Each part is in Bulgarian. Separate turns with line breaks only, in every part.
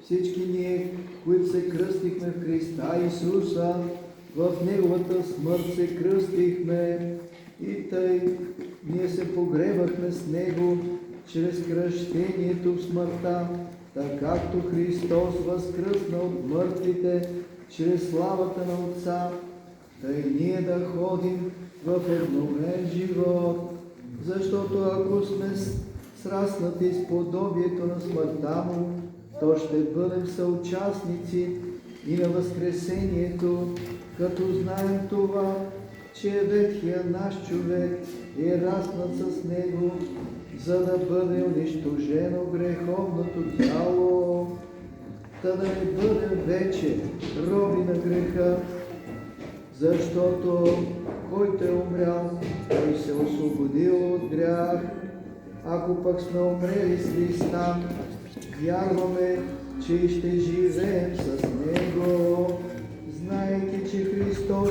Всички ние, които се кръстихме в Христа Исуса, в Неговата смърт се кръстихме и тъй ние се погребахме с Него чрез кръщението в смъртта, така както Христос възкръсна от мъртвите чрез славата на Отца, тъй ние да ходим в обновен живот, защото ако сме сраснати с подобието на смъртта Му, то ще бъдем съучастници и на възкресението, като знаем това, че ветхия наш човек е раснат с Него, за да бъде унищожено греховното тяло, та да не бъдем вече роби на греха, защото който е умрял, той се освободил от грях. Ако пък сме умрели с Христа, вярваме, че ще живеем с Него, знаейки, че Христос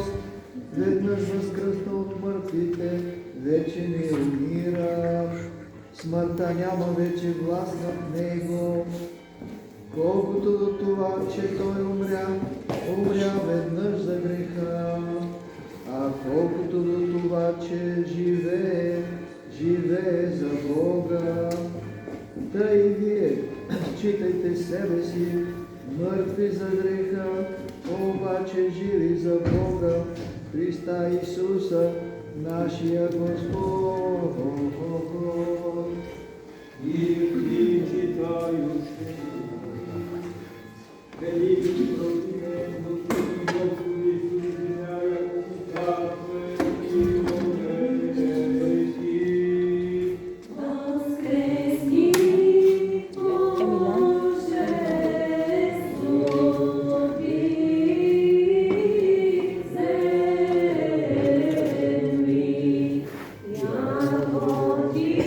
веднъж възкръсна от мъртвите, вече не умира. Смъртта няма вече власт над Него. Колкото до това, че Той умря веднъж за греха, а колкото до това, че живее за Бога. Тъй вие считайте себе си мъртви за греха, обаче живи за Бога, Христа Исуса, нашия Господ.
И читающи велики противен Господи Исус,
Господи,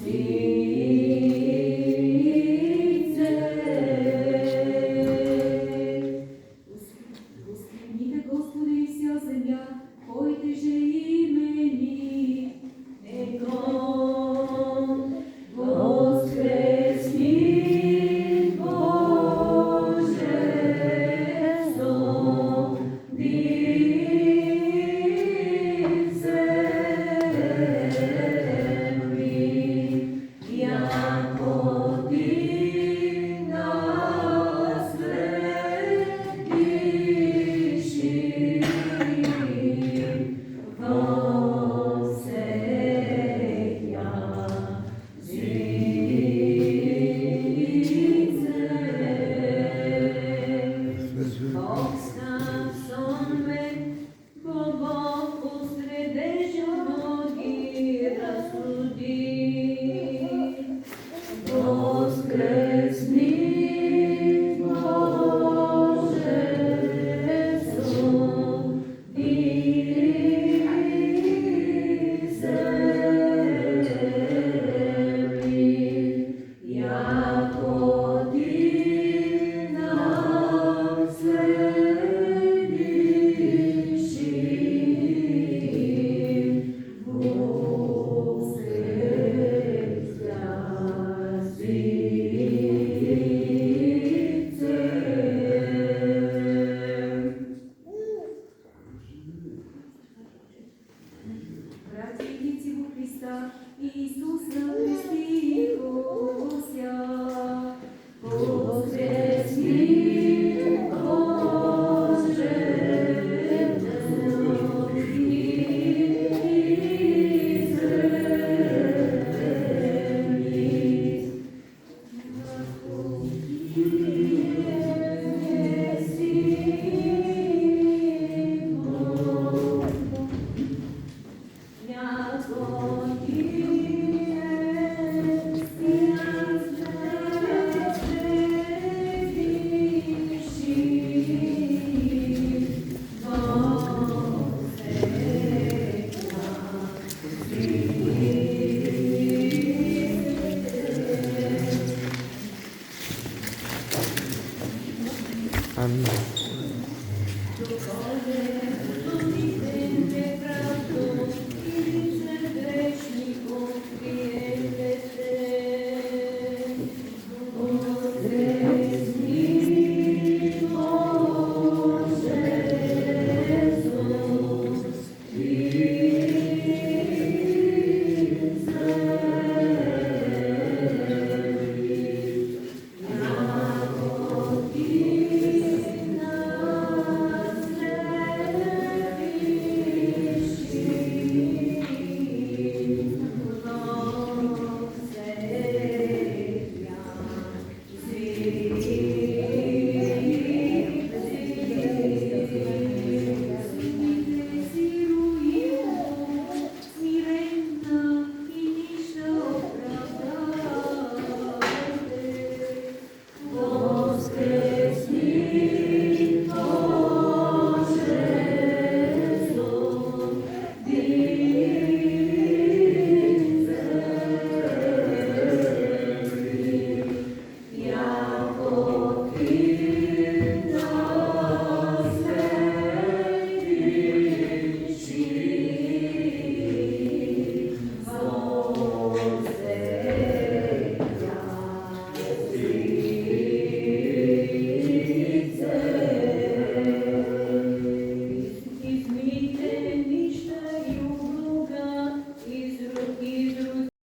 See